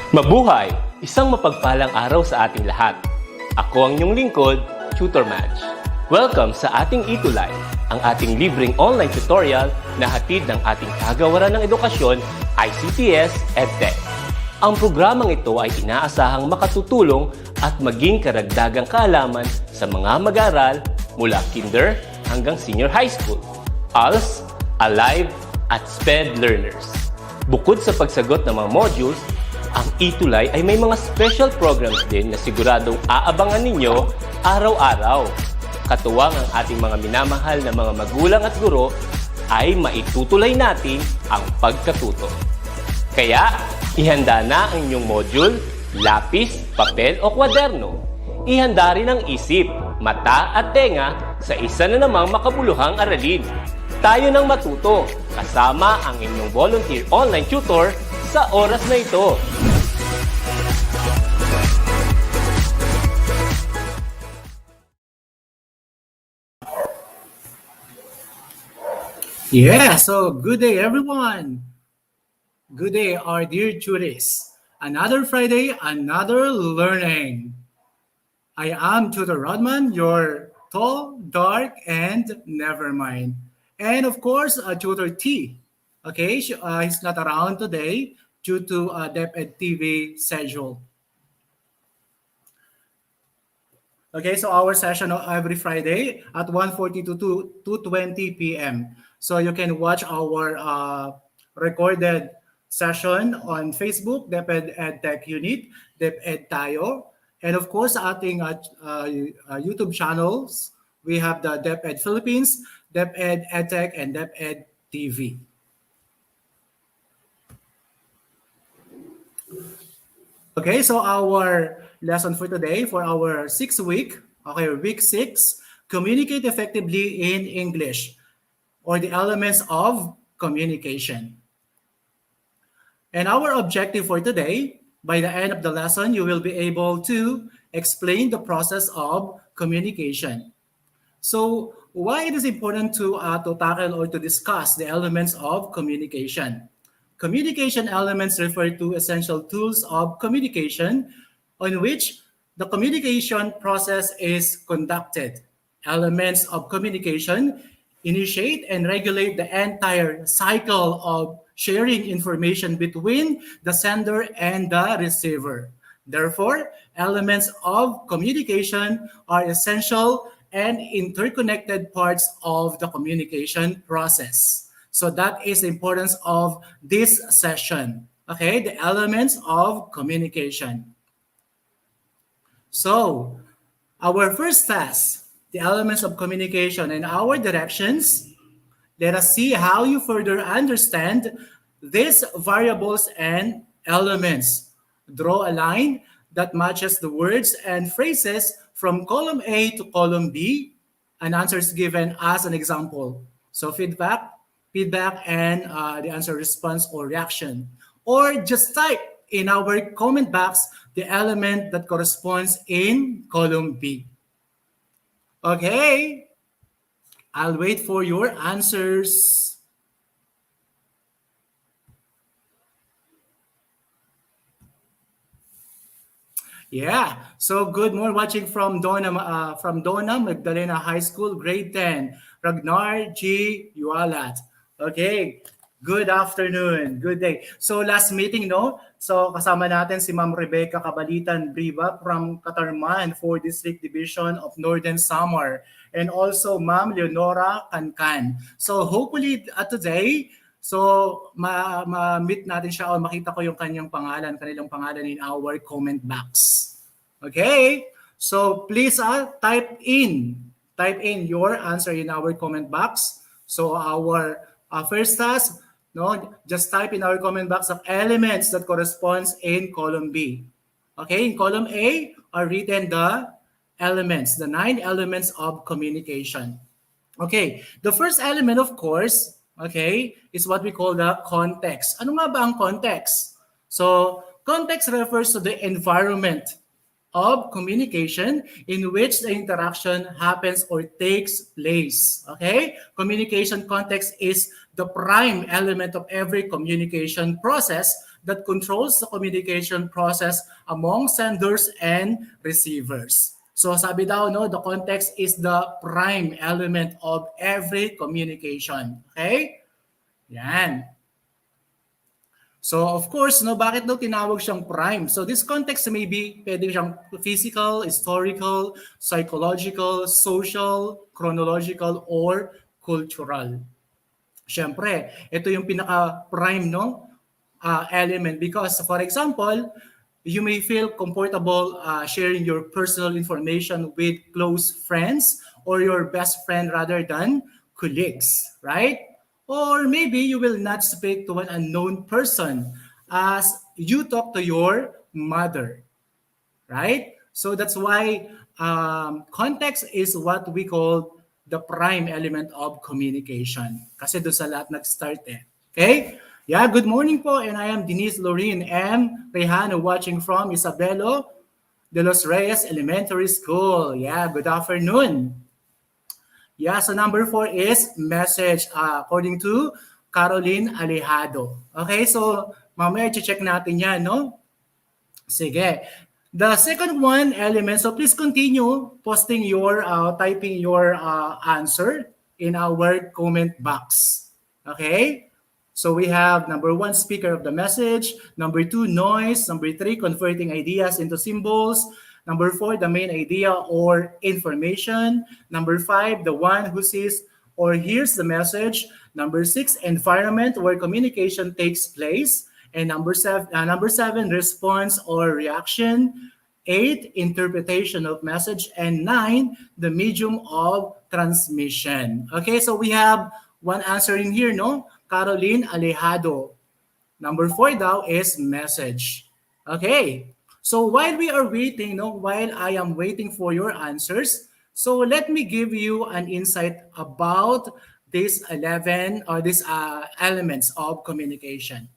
Mabuhay! Isang mapagpalang araw sa ating lahat. Ako ang inyong lingkod, Tutor Madge. Welcome sa ating ETUlay, ang ating libreng online tutorial na hatid ng ating kagawaran ng edukasyon, ICTS EdTech. Ang programang ito ay inaasahang makatutulong at maging karagdagang kaalaman sa mga mag-aaral mula kinder hanggang senior high school, ALS, Alive, at SPED learners. Bukod sa pagsagot ng mga modules, ang ETUlay ay may mga special programs din na siguradong aabangan ninyo araw-araw. Katuwang ang ating mga minamahal na mga magulang at guro ay maitutulay natin ang pagkatuto. Kaya, ihanda na ang inyong module, lapis, papel o kwaderno. Ihanda rin ang isip, mata at tenga sa isa na namang makabuluhang aralin. Tayo nang matuto kasama ang inyong volunteer online tutor sa oras na ito. Yeah, so good day everyone. Good day our dear tutors. Another Friday, another learning. I am Tutor Rodman, your tall, dark, and never mind. And of course, Tutor T. Okay, he's not around today due to DepEd TV schedule. Okay, so our session every Friday at 1:40 to 2:20 p.m. So you can watch our recorded session on Facebook, DepEd EdTech Unit, DepEd Tayo. And of course, sa ating YouTube channels, we have the DepEd Philippines, DepEd EdTech, and DepEd TV. Okay, so our lesson for today, for our 6th week, okay, week 6, communicate effectively in English, or the elements of communication. And our objective for today, by the end of the lesson, you will be able to explain the process of communication. So why it is important to tackle or to discuss the elements of communication? Communication elements refer to essential tools of communication on which the communication process is conducted. Elements of communication initiate and regulate the entire cycle of sharing information between the sender and the receiver. Therefore, elements of communication are essential and interconnected parts of the communication process. So that is the importance of this session. Okay, the elements of communication. So, our first task, the elements of communication and our directions. Let us see how you further understand these variables and elements. Draw a line that matches the words and phrases from column A to column B, and answers given as an example. So feedback, and the answer response or reaction. Or just type in our comment box the element that corresponds in column B. Okay, I'll wait for your answers. Yeah, so good morning watching from Donna Magdalena High School, grade 10. Ragnar G. Yualat. Okay, good afternoon, good day. So last meeting, no? So kasama natin si Ma'am Rebecca Kabalitan Briva from Katarman 4 District Division of Northern Samar. And also Ma'am Leonora Cancan. So hopefully today, so ma-meet natin siya o makita ko yung kanilang pangalan in our comment box. Okay? So please type in your answer in our comment box. So our first task, no, just type in our comment box of elements that corresponds in column B. Okay, in column A are written the elements, the 9 elements of communication. Okay, the first element, of course, okay, is what we call the context. Ano nga ba ang context? So, context refers to the environment of communication in which the interaction happens or takes place. Okay? Communication context is the prime element of every communication process that controls the communication process among senders and receivers. So sabi daw, no, the context is the prime element of every communication. Okay? Yan. So of course, no, bakit daw tinawag siyang prime? So this context may be pwede siyang physical, historical, psychological, social, chronological, or cultural. Siyempre, ito yung pinaka-prime no element because for example, you may feel comfortable sharing your personal information with close friends or your best friend rather than colleagues, right? Or maybe you will not speak to an unknown person as you talk to your mother, right? So that's why context is what we call the prime element of communication. Kasi doon sa lahat nag-start eh. Okay? Yeah, good morning po and I am Denise Lorraine M. Rehano watching from Isabelo de los Reyes Elementary School. Yeah, good afternoon. Yeah, so number 4 is message according to Caroline Alejado. Okay, so mamaya check natin yan, no? Sige. The second one element, so please continue posting your, typing your answer in our comment box. Okay? So we have number 1, speaker of the message. Number 2, noise. Number 3, converting ideas into symbols. Number 4, the main idea or information. Number 5, the one who sees or hears the message. Number 6, environment where communication takes place. And number seven, response or reaction. 8, interpretation of message. And 9, the medium of transmission. Okay, so we have one answer in here, no? Caroline Alejado. Number 4 daw is message. Okay, so while we are waiting, no, while I am waiting for your answers, so let me give you an insight about these 11 or these elements of communication.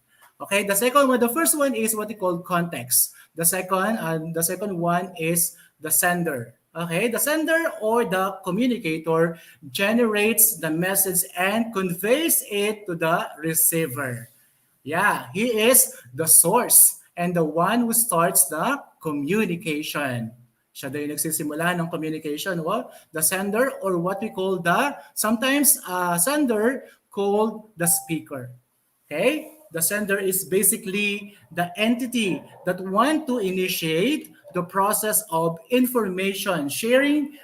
Okay, the first one is what we call context. The second one is the sender. Okay, the sender or the communicator generates the message and conveys it to the receiver. Yeah, he is the source and the one who starts the communication. Siya daw yung nagsisimula ng communication. Well, the sender or what we call sometimes sender called the speaker. Okay? The sender is basically the entity that want to initiate the process of information sharing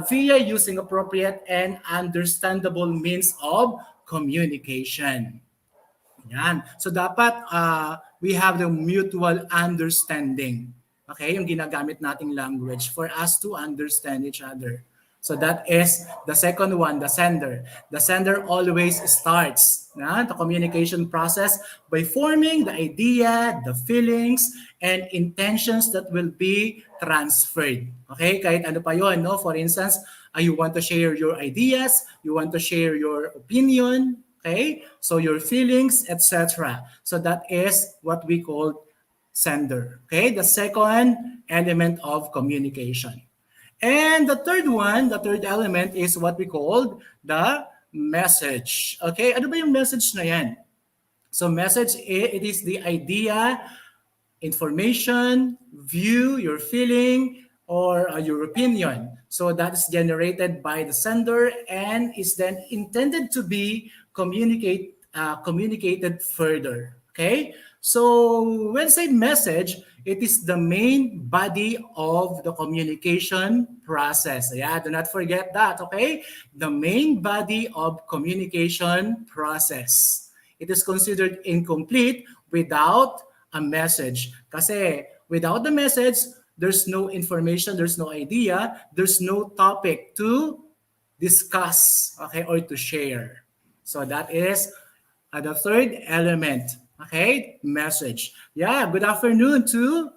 via using appropriate and understandable means of communication. Yan. So dapat we have the mutual understanding. Okay? Yung ginagamit nating language for us to understand each other. So that is the second one, the sender. The sender always starts the communication process by forming the idea, the feelings, and intentions that will be transferred. Okay? Kahit ano pa yun, no? For instance, you want to share your ideas, you want to share your opinion, okay? So your feelings, etc. So that is what we call sender. Okay? The second element of communication. And the third element is what we call the message. Okay? Ano ba yung message na yan? So message, it is the idea, information, view, your feeling, or your opinion. So that is generated by the sender and is then intended to be communicated further. Okay? So when say message, it is the main body of the communication process. Yeah, do not forget that, okay? The main body of communication process. It is considered incomplete without a message. Kasi without the message, there's no information, there's no idea, there's no topic to discuss, okay, or to share. So that is the third element. Okay, message. Yeah, good afternoon to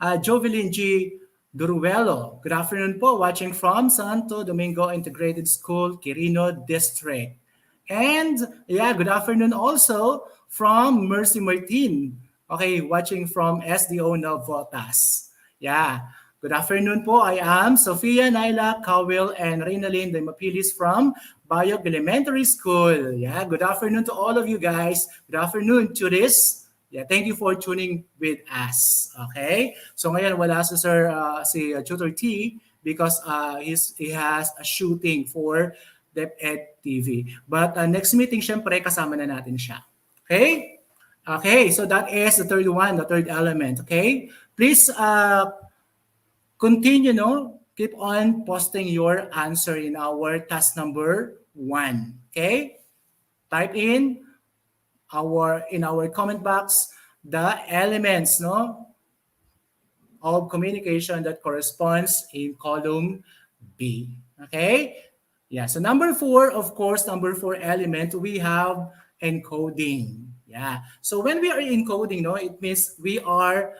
Jovelyn G. Duruelo. Good afternoon po, watching from Santo Domingo Integrated School, Quirino District. And yeah, good afternoon also from Mercy Martin. Okay, watching from SDO Navotas. Yeah, good afternoon po. I am Sofia Naila Cowell and Reynalyn de Mapilis from Bayog Elementary School. Yeah, good afternoon to all of you guys. Good afternoon to this Yeah, thank you for tuning with us. Okay? So ngayon wala si Sir Tutor T because he has a shooting for DepEd TV. But next meeting syempre kasama na natin siya. Okay? Okay, so that is the third one, the third element. Okay? Please continue, no? Keep on posting your answer in our task number 1. Okay? Type in our comment box the elements, no, of communication that corresponds in column B. Okay? Yeah, so number 4, of course, number 4 element, we have encoding. Yeah. So when we are encoding, no, it means we are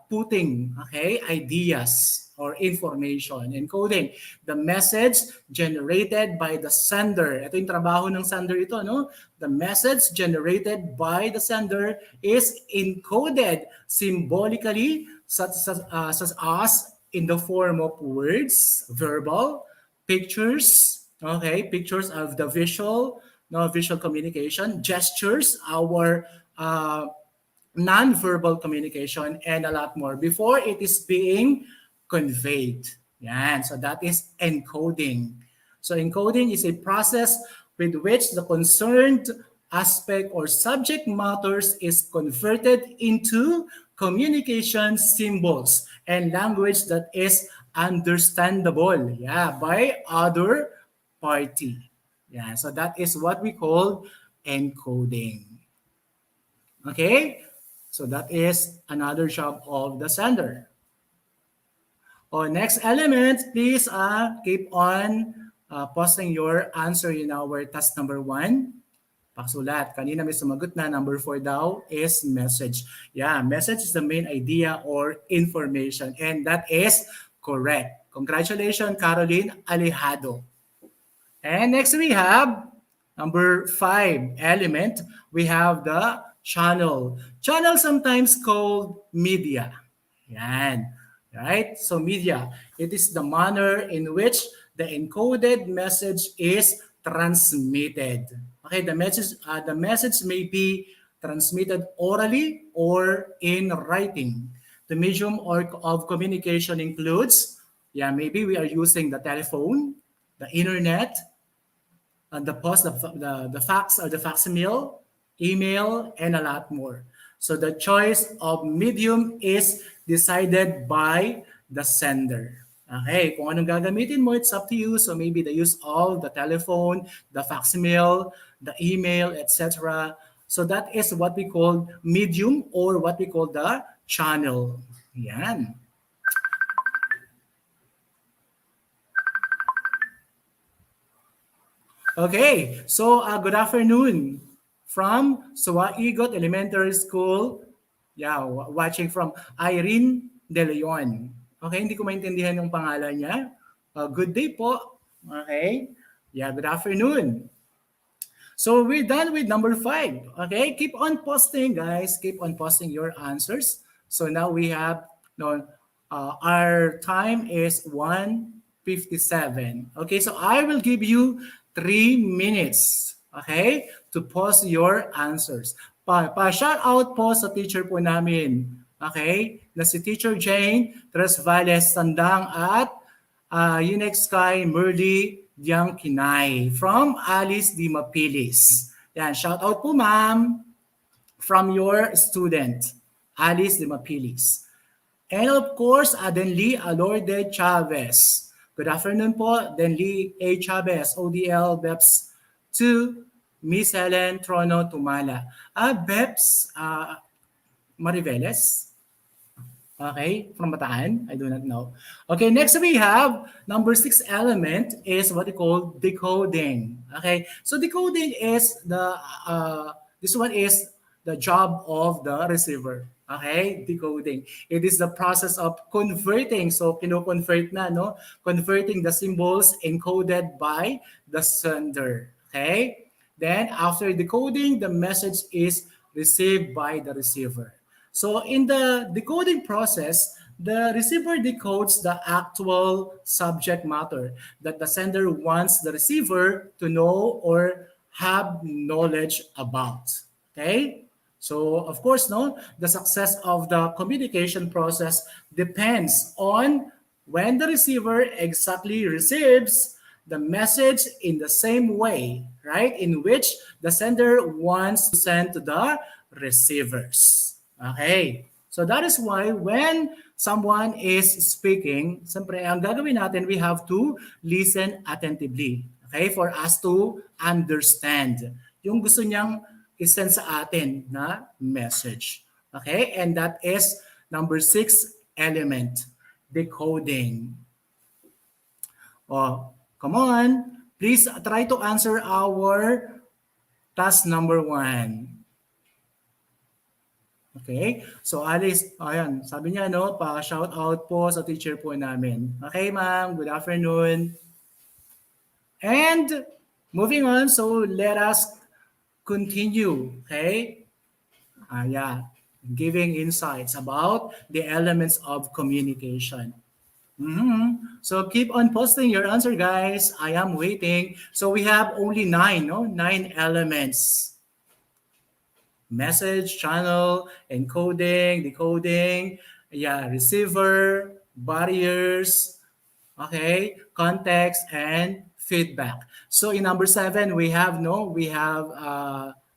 putting, okay, ideas or information. Encoding the message generated by the sender. Ito yung trabaho ng sender ito, no? The message generated by the sender is encoded symbolically such as in the form of words, verbal, pictures, okay, pictures of the visual, no, visual communication, gestures, our non-verbal communication, and a lot more before it is being conveyed. Yan. So that is encoding. So encoding is a process with which the concerned aspect or subject matters is converted into communication symbols and language that is understandable, yeah, by other party. Yeah, so that is what we call encoding. Okay? So that is another job of the sender. Next element, please keep on posting your answer in our task number 1. Paksulat. Kanina may sumagot na, number 4 daw is message. Yeah, message is the main idea or information, and that is correct. Congratulations, Caroline Alejado. And next we have number 5 element. We have the channel. Channel sometimes called media. Yan. Right? So media, it is the manner in which the encoded message is transmitted. Okay, the message may be transmitted orally or in writing. The medium of communication includes, yeah, maybe we are using the telephone, the internet, and the post, the fax or the facsimile, email, and a lot more. So the choice of medium is decided by the sender. Okay, kung anong gagamitin mo, it's up to you. So maybe the use of the telephone, the facsimile, the email, etc. So that is what we call medium or what we call the channel. Yan. Okay, so good afternoon from Suwaigot Elementary School. Yeah, watching from Irene De Leon. Okay, hindi ko maintindihan yung pangalan niya. Good day po. Okay, yeah, good afternoon. So we're done with number 5. Okay, keep on posting, guys. Keep on posting your answers. So now we have, our time is 1:57. Okay, so I will give you 3 minutes, okay, to post your answers. Pa-shout out po sa teacher po namin, okay, na si Teacher Jane Tresvales Sandang at Unex Sky Merly Diang Kinay from Alice Di Mapilis. Yan, shout out po ma'am from your student, Alice Di Mapilis. And of course, Denly Alorde Chavez. Good afternoon po, Denly A. Chavez, ODL BEPS 2, Miss Helen Trono Tumala. BEPS Mariveles. Okay, from Bataan, I do not know. Okay, next we have number 6 element is what we call decoding. Okay, so decoding is this one is the job of the receiver. Okay, decoding. It is the process of converting. So, kino-convert na, no? Converting the symbols encoded by the sender. Okay? Then, after decoding, the message is received by the receiver. So, in the decoding process, the receiver decodes the actual subject matter that the sender wants the receiver to know or have knowledge about. Okay? So of course, no, the success of the communication process depends on when the receiver exactly receives the message in the same way, right? In which the sender wants to send to the receivers. Okay. So that is why when someone is speaking, siyempre, ang gagawin natin, we have to listen attentively. Okay? For us to understand yung gusto niyang isend sa atin na message. Okay? And that is number 6 element, decoding. Oh, come on. Please try to answer our task number 1. Okay? So Alice, ayan, sabi niya no, pa-shout out po sa teacher po namin. Okay, ma'am. Good afternoon. And moving on, so let us continue. Okay? Yeah. Giving insights about the elements of communication. So keep on posting your answer, guys. I am waiting. So we have only 9, no? 9 elements. Message, channel, encoding, decoding, yeah, receiver, barriers, okay, context, and feedback. So in number 7, we have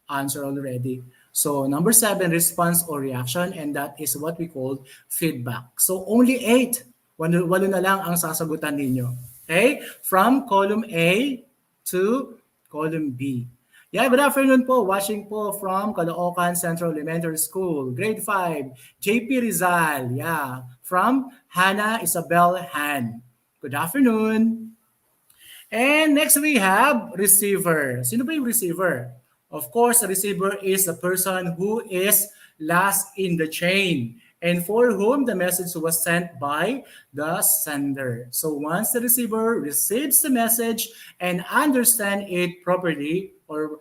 answer already. So number 7, response or reaction, and that is what we call feedback. So only 8, walo na lang ang sasagutan ninyo. Okay? From column A to column B. Yeah, good afternoon po. Watching po from Caloocan Central Elementary School, grade 5, JP Rizal. Yeah, from Hannah Isabel Han. Good afternoon. And next we have receiver. Sino ba yung receiver? Of course, the receiver is the person who is last in the chain and for whom the message was sent by the sender. So once the receiver receives the message and understand it properly or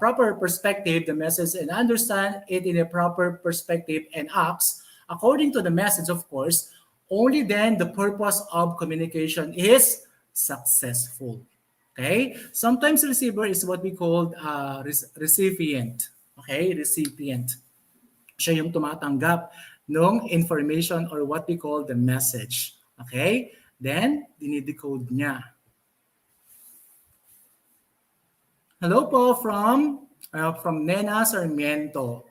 proper perspective, the message, and understand it in a proper perspective and acts according to the message, of course, only then the purpose of communication is successful. Okay? Sometimes receiver is what we call recipient. Okay? Recipient. Siya yung tumatanggap ng information or what we call the message. Okay? Then, dinidecode niya. Hello po from Nena Sarmiento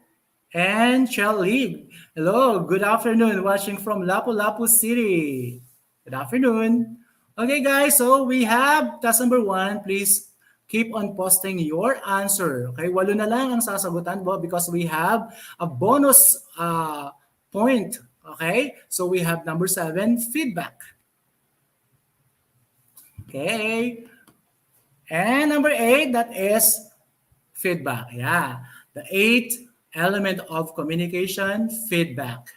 and Shelly. Hello, good afternoon. Watching from Lapu-Lapu City. Good afternoon. Okay guys, so we have task number 1. Please keep on posting your answer. Okay, 8 na lang ang sasagutan po because we have a bonus point. Okay, so we have number 7, feedback. Okay. And number 8, that is feedback. Yeah, the 8th element of communication, feedback.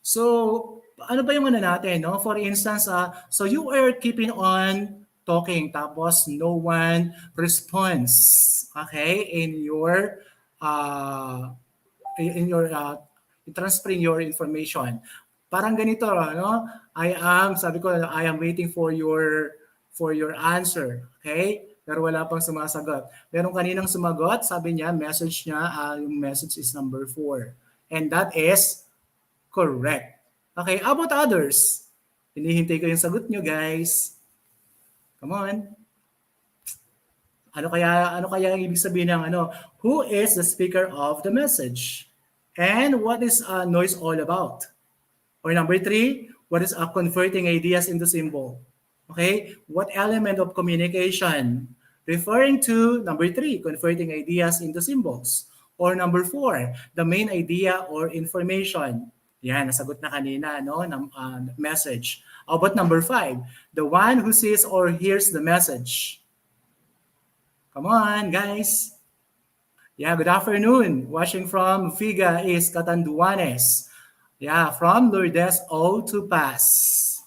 So, ano ba yung ano natin, no? For instance, so you are keeping on talking tapos no one responds, okay, in your transferring your information. Parang ganito, no? Sabi ko, I am waiting for your answer, okay? Pero wala pang sumasagot. Merong kaninang sumagot, sabi niya, yung message is number 4. And that is correct. Okay, how about others? Hinihintay ko yung sagot nyo, guys. Come on. Ano kaya ang ibig sabihin ng who is the speaker of the message? And what is noise all about? Or number 3, what is converting ideas into symbol? Okay, what element of communication? Referring to number 3, converting ideas into symbols. Or number 4, the main idea or information. Yan, nasagot na kanina, no? Message. How about number 5? The one who sees or hears the message. Come on, guys. Yeah, good afternoon. Watching from Figa is Catanduanes. Yeah, from Lourdes O to Pass.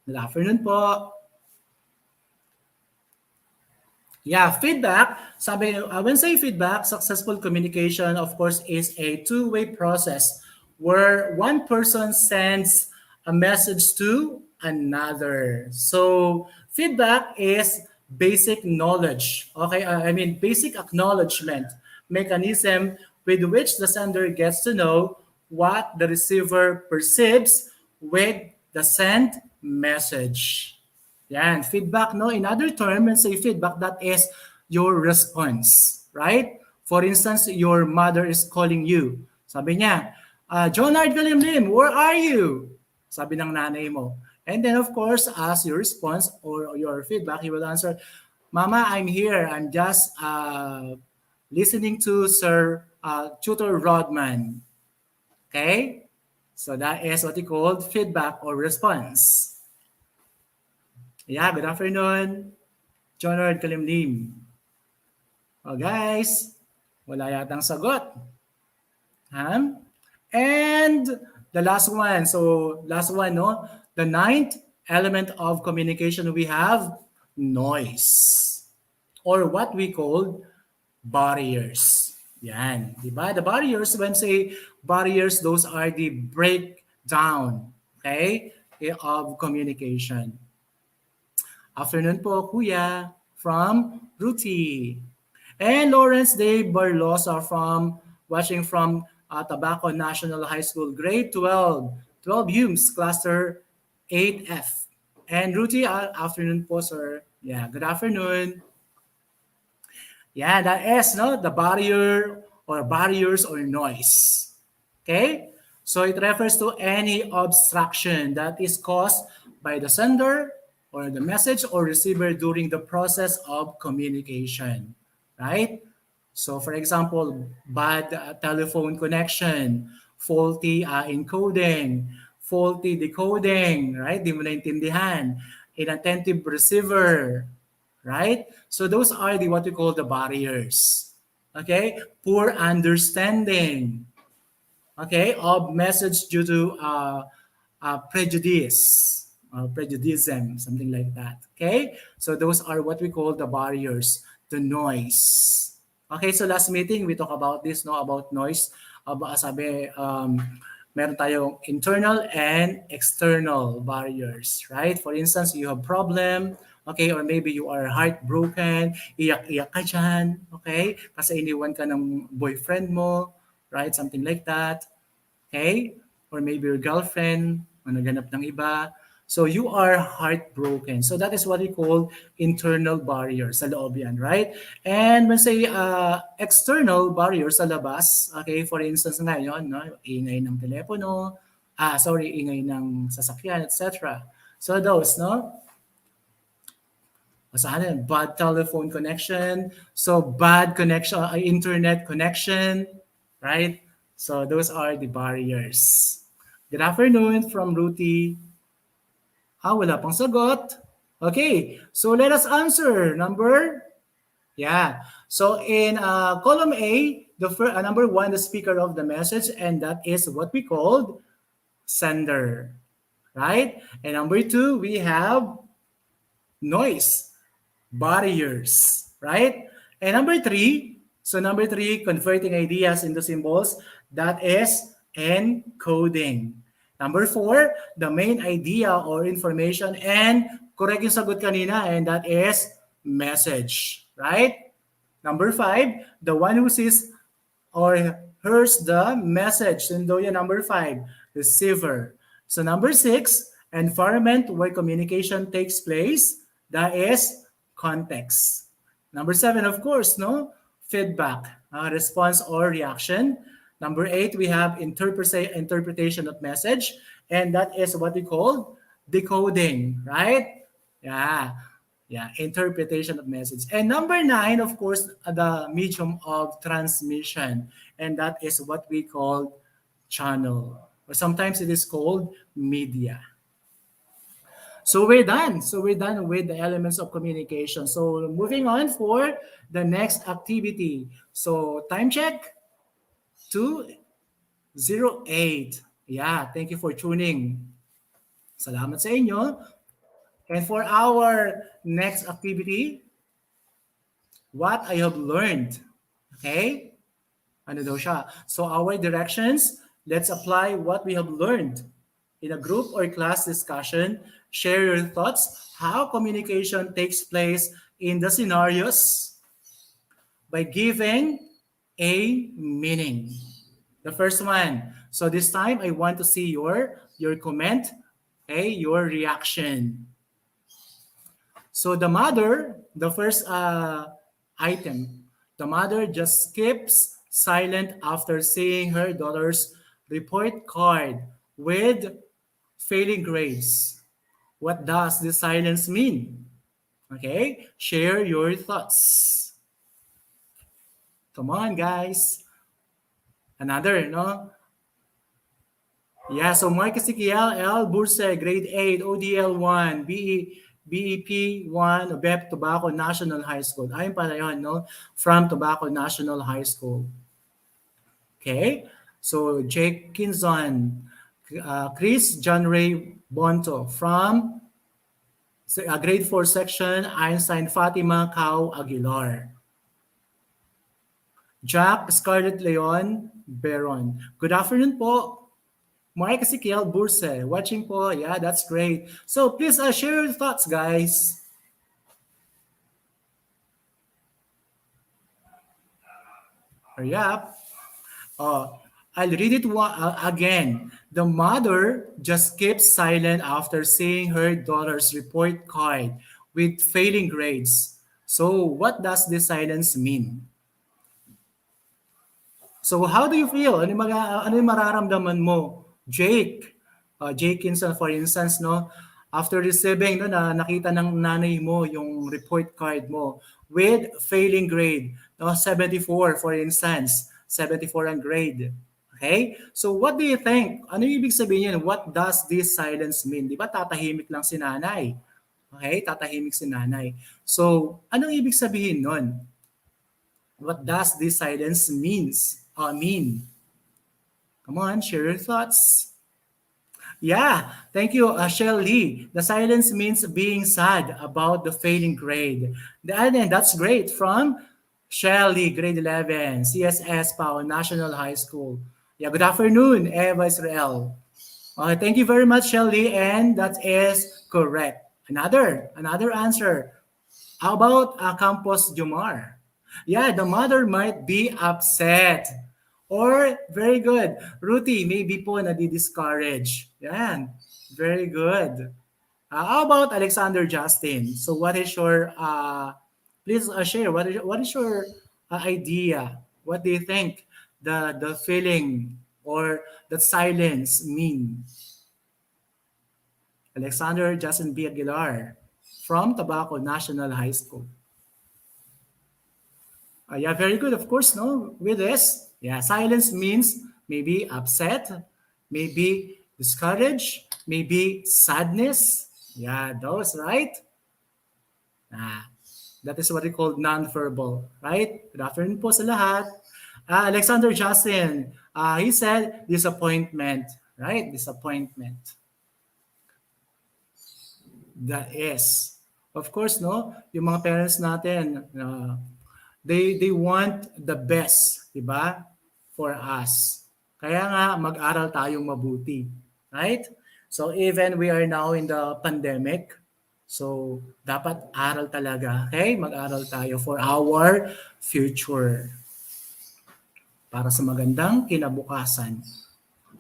Good afternoon po. Yeah, feedback. Sabi, when say feedback, successful communication, of course, is a two-way process where one person sends a message to another. So feedback is basic knowledge. Okay, basic acknowledgement mechanism with which the sender gets to know what the receiver perceives with the sent message. Yan, feedback, no? In other terms, when say feedback, that is your response, right? For instance, your mother is calling you. Sabi niya, Jonard Galimlim, where are you? Sabi ng nanay mo. And then, of course, as your response or your feedback, you will answer, Mama, I'm here. I'm just listening to Sir Tutor Rodman. Okay? So that is what we call feedback or response. Yeah, good afternoon. Jonard Kalimlim. Oh, guys, wala yatang sagot. Huh? And the last one. So last one, no? The ninth element of communication we have noise or what we call barriers. Yan. Diba? The barriers, when say barriers, those are the breakdown, okay, of communication. Afternoon po, Kuya, from Ruti. And Lawrence Day Barlosa watching from Tabaco National High School, grade 12, 12 Humes, cluster 8F. And Ruti, afternoon po, sir. Yeah, good afternoon. Yeah, that is no the barrier or barriers or noise. Okay? So it refers to any obstruction that is caused by the sender or the message or receiver during the process of communication, right? So for example, bad telephone connection, faulty encoding, faulty decoding, right? Di mo naintindihan, inattentive receiver, right? So those are the what we call the barriers. Okay? Poor understanding, okay, of message due to prejudice, prejudicism, something like that. Okay? So those are what we call the barriers, the noise. Okay, so last meeting we talked about this, no, about noise. Sabi, meron tayong internal and external barriers, right? For instance, you have problem, okay, or maybe you are heartbroken, iyak-iyak ka dyan, okay, kasi iniwan ka ng boyfriend mo, right? Something like that, okay? Or maybe your girlfriend, naghanap ng iba. So you are heartbroken. So that is what we call internal barriers sa loob yan, right? And when say external barriers sa labas, okay, for instance ngayon, no, ingay ng telepono, ingay ng sasakyan, etc. So those, no? Saan yan? Bad telephone connection, so bad connection, internet connection, right? So those are the barriers. Good afternoon from Ruti. Wala pang sagot. Okay, so let us answer. So in column A, the number one, the speaker of the message, and that is what we called sender, right? And number two, we have noise, barriers, right? And number three, converting ideas into symbols, that is encoding. Number four, the main idea or information, and correct yung sagot kanina, and that is message, right? Number five, the one who sees or hears the message. Sundo yan, number five, receiver. So number six, environment where communication takes place, that is context. Number seven, of course, no, feedback, response or reaction. Number eight, we have interpretation of message, and that is what we call decoding, right? Yeah, interpretation of message. And number nine, of course, the medium of transmission, and that is what we call channel, or sometimes it is called media. So we're done. With the elements of communication. So moving on for the next activity. So time check. 2:08. Yeah, thank you for tuning. Salamat sa inyo. And for our next activity, what I have learned. Okay? Ano daw siya? So our directions, let's apply what we have learned. In a group or class discussion, share your thoughts, how communication takes place in the scenarios by giving a meaning. The first one. So this time I want to see your comment, okay, your reaction. So the mother, the first item, the mother just skips silent after seeing her daughter's report card with failing grades. What does this silence mean? Okay, share your thoughts. Come on, guys. Another, no? Yeah, so Marcus Ezekiel, L. Burse, grade 8, ODL 1, BEP 1, BEP Tobacco National High School. Ayun pala yun, no? From Tobacco National High School. Okay? So Jake Kinson, Chris John Ray Bonto from grade 4 section, Einstein Fatima Cao Aguilar. Jack Scarlett Leon Beron. Good afternoon po. Mark Ezekiel Burse, watching po. Yeah, that's great. So please share your thoughts, guys. Hurry up. I'll read it again. The mother just keeps silent after seeing her daughter's report card with failing grades. So what does this silence mean? So how do you feel? Ano yung mararamdaman mo? Jake, Jake Kinson for instance, no? After receiving, no, na nakita ng nanay mo yung report card mo with failing grade, no, 74 for instance, 74 ang grade. Okay? So what do you think? Ano yung ibig sabihin yun? What does this silence mean? Di ba tatahimik lang si nanay? Okay? Tatahimik si nanay. So, anong ibig sabihin nun? What does this silence mean? Come on, share your thoughts. Yeah, thank you, Shell Lee. The silence means being sad about the failing grade. And that's great from Shell Lee, grade 11, CSS Pao, National High School. Yeah, good afternoon, Eva Israel. Thank you very much, Shell Lee, and that is correct. Another answer. How about Campos Jumar? Yeah, the mother might be upset. Or, very good. Ruthie, maybe po nadi-discourage. Yan. Very good. How about Alexander Justin? So what is your, please share, what is your idea? What do you think the feeling or the silence mean? Alexander Justin B. Aguilar from Tabaco National High School. Yeah, very good. Of course, no, with this. Yeah, silence means maybe upset, maybe discouraged, maybe sadness. Yeah, those, right? Ah, that is what we call non-verbal, right? Good afternoon po sa lahat. Alexander Justin, he said disappointment, right? Disappointment. That is. Of course, no? Yung mga parents natin, they want the best, di ba? For us. Kaya nga, mag-aral tayong mabuti. Right? So even we are now in the pandemic, so dapat aral talaga. Okay? Mag-aral tayo for our future. Para sa magandang kinabukasan.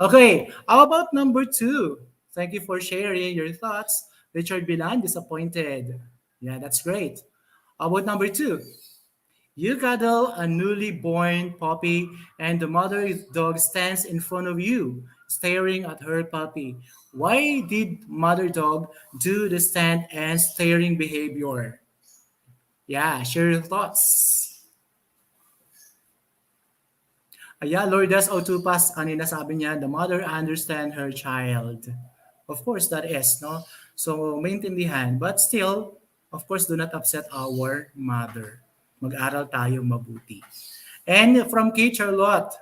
Okay, how about number 2? Thank you for sharing your thoughts. Richard Bilan, disappointed. Yeah, that's great. How about number 2? You cuddle a newly born puppy and the mother dog stands in front of you, staring at her puppy. Why did mother dog do the stand and staring behavior? Yeah, share your thoughts. Yeah, Lourdes Otupas, kanina sabi niya, the mother understand her child. Of course, that is, no? So, maintindihan. But still, of course, do not upset our mother. Mag-aral tayo mabuti. And from K. Charlotte,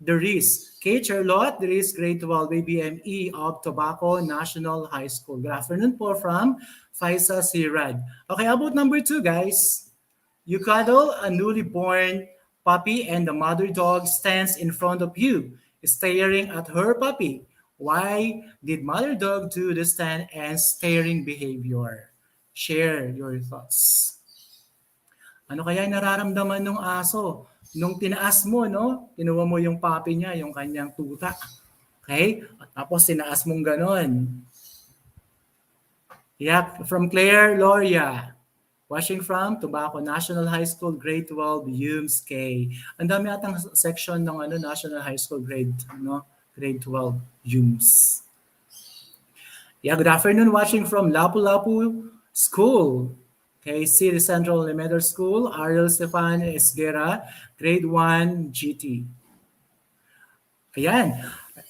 K. Charlotte, grade 12, BBME of Tobacco National High School. Good afternoon po from Faisa Sirad. Okay, how about number 2, guys? You cuddle a newly born puppy and the mother dog stands in front of you, staring at her puppy. Why did mother dog do the stand and staring behavior? Share your thoughts. Ano kaya nararamdaman ng aso Nung tinaas mo, no? Kinuha mo yung puppy niya, yung kanyang tuta. Okay? At tapos tinaas mong ganon. Yep, from Claire Loria. Watching from Tobacco National High School, Grade 12, UMS K. Ang dami atang section ng National High School Grade 12, UMS. Yeah, good afternoon. Watching from Lapu-Lapu School. Okay, City Central Elementary School, Ariel Stefan Esguera, Grade 1, GT. Ayan.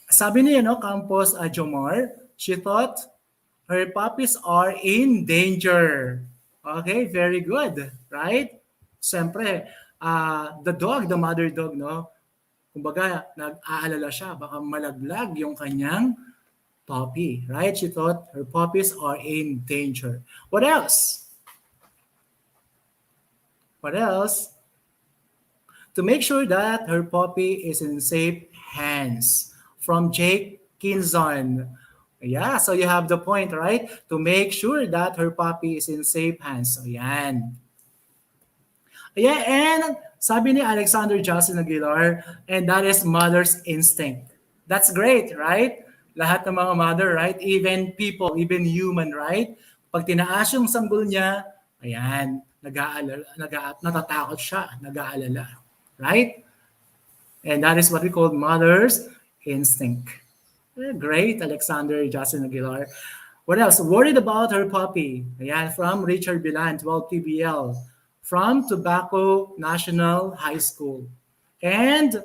Sabi niya, Campos Jomar, she thought her puppies are in danger. Okay, very good. Right? Siyempre, the mother dog, kumbaga, nag-aalala siya, baka malaglag yung kanyang puppy. Right? She thought her puppies are in danger. What else? What else? To make sure that her puppy is in safe hands. From Jake Kinzon. Yeah, so you have the point, right? To make sure that her puppy is in safe hands. So yan. Yeah, and sabi ni Alexander Justin Aguilar, and that is mother's instinct. That's great, right? Lahat ng mga mother, right? Even people, even human, right? Pag tinaas yung sanggol niya, ayan, natatakot siya, nag-aalala. Right? And that is what we call mother's instinct. Great, Alexander Justin Aguilar. What else? Worried about her puppy. Ayan, from Richard Bilan, 12 PBL. From Tobacco National High School. And,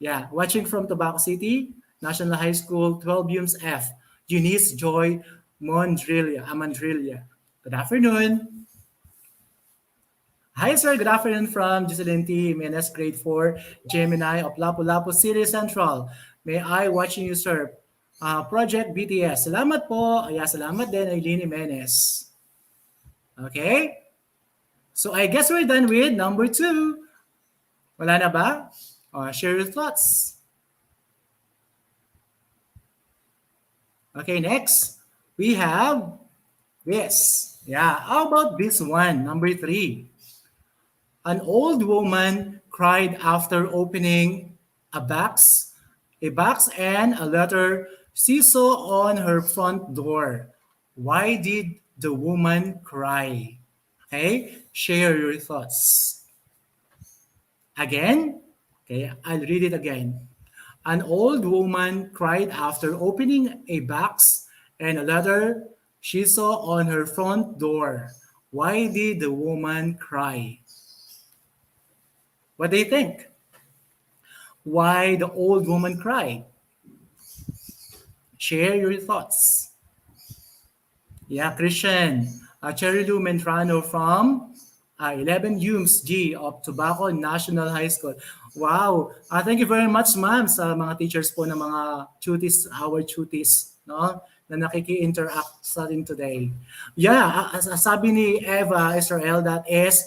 yeah, watching from Tobacco City, National High School, 12 UMS F. Eunice Joy Mandrilla. Good afternoon. Hi, sir. Good afternoon from Jocelyn T. Menes, Grade 4, Gemini of Lapu-Lapu City Central. May I watching you, sir? Project BTS. Salamat po. Salamat din, Aileen Jimenez. Okay? So I guess we're done with number 2. Wala na ba? Share your thoughts. Okay, next. We have this. Yeah, how about this one? Number 3. An old woman cried after opening a box and a letter she saw on her front door. Why did the woman cry? Okay, share your thoughts. Again, okay, I'll read it again. An old woman cried after opening a box and a letter she saw on her front door. Why did the woman cry? What do you think? Why the old woman cried? Share your thoughts. Yeah, Christian. Cherry Lou Mentrano from 11 UMS G of Tobacco National High School. Wow. Thank you very much, ma'am, sa mga teachers po ng mga tuties, our tuties, no? Na nakiki-interact sa atin today. Yeah, sabi ni Eva Israel, that is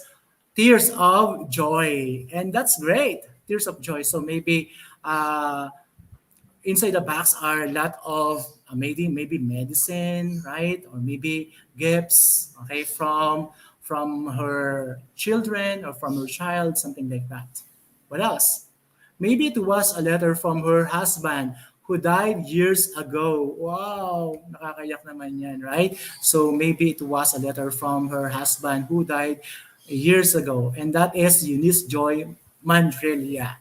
tears of joy. And that's great. Tears of joy. So maybe inside the box are a lot of maybe medicine, right? Or maybe gifts, okay, from her children or from her child, something like that. What else? Maybe it was a letter from her husband who died years ago. Wow, nakakayak naman yan, right? So maybe it was a letter from her husband who died years ago, and that is Eunice Joy Mandrilla.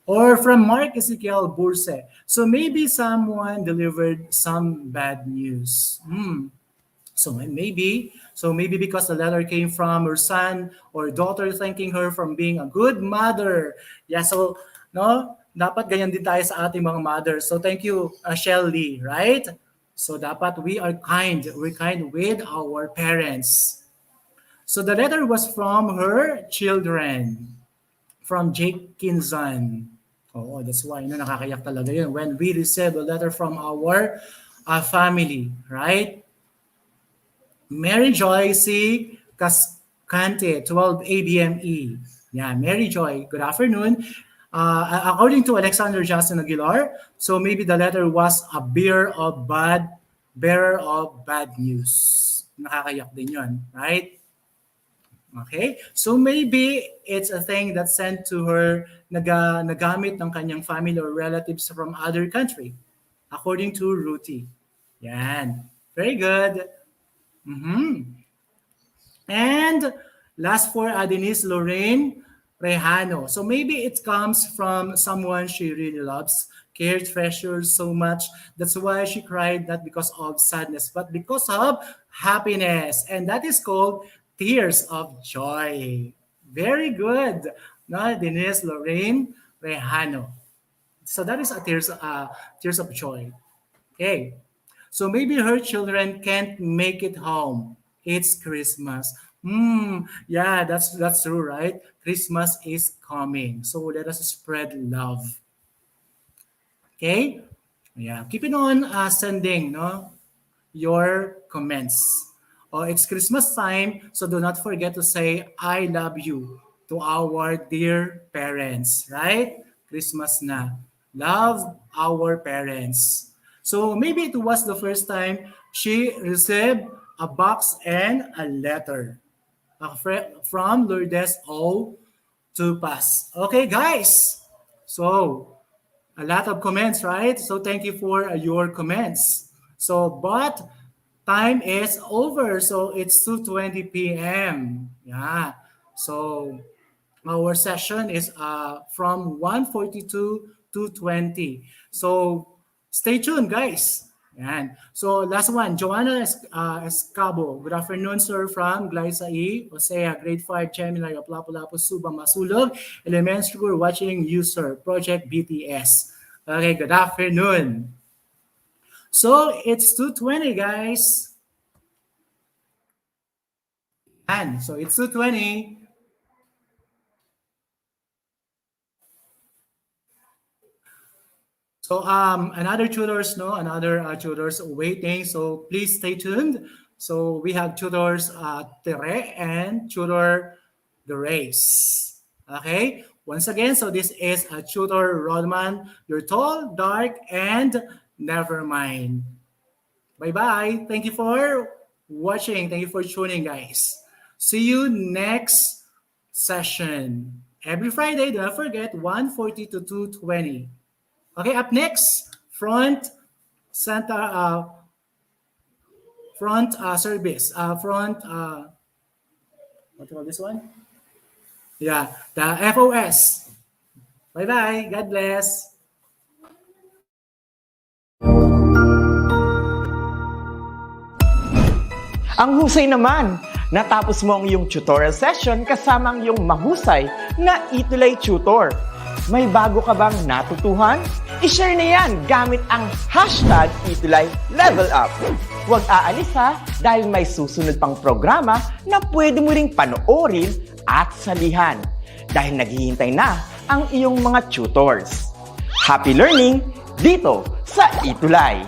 Or from Mark Ezekiel Burse. So maybe someone delivered some bad news. So maybe because the letter came from her son or daughter thanking her from being a good mother. Yeah, so no, dapat ganyan din tayo sa ating mga mothers. So thank you, Shelly, right? So dapat we're kind with our parents. So the letter was from her children, from Jake Kinzon. Oh, that's why nakakayak talaga yun when we receive a letter from our family, right? Mary Joy C. Cascante, 12 ABME. Yeah, Mary Joy, good afternoon. According to Alexander Justin Aguilar, so maybe the letter was a bearer of bad news. Nakakayak din yun, right? Okay? So maybe it's a thing that's sent to her nagamit ng kanyang family or relatives from other country. According to Ruthie. Yan. Very good. Mhm. And last for Denise Lorraine Rejano. So maybe it comes from someone she really loves, cares, treasures so much. That's why she cried, not because of sadness, but because of happiness. And that is called tears of joy. Very good. No, Denise Lorraine Rejano. So that is a tears of joy. Okay. So maybe her children can't make it home. It's Christmas. Yeah, that's true, right? Christmas is coming. So let us spread love. Okay? Yeah, keep it on sending no your comments. Oh, it's Christmas time, so do not forget to say I love you to our dear parents, right? Christmas na. Love our parents. So maybe it was the first time she received a box and a letter from Lourdes O. Tupas. Okay, guys. So a lot of comments, right? So thank you for your comments. So, but time is over. So it's 2:20 p.m. Yeah. So our session is from 1:42 to 20. So stay tuned, guys. Yan. So last one, Joanna Escabo. Good afternoon, sir, from Glisai, Osea, grade 5, Gemini of Lapu-Lapu, Suba, Masulog, elementary school, watching you, sir, Project BTS. Okay, good afternoon. So it's 2:20, guys. And so it's 2:20. So another tutors, no, another tutors waiting. So please stay tuned. So we have tutors Tere and tutor the race. Okay. Once again, so this is a tutor Rodman. You're tall, dark, and never mind. Bye bye. Thank you for watching. Thank you for tuning, guys. See you next session every Friday. Don't forget 1:40 to 2:20. Okay, up next, center, front service, what do you call this one? Yeah, the FOS. Bye-bye. God bless. Ang husay naman! Natapos mo ang iyong tutorial session kasama ang iyong mahusay na ETUlay tutor. May bago ka bang natutuhan? I-share na yan gamit ang hashtag ETUlay Level Up. Huwag aalis ha dahil may susunod pang programa na pwede mo ring panoorin at salihan dahil naghihintay na ang iyong mga tutors. Happy learning dito sa ETUlay!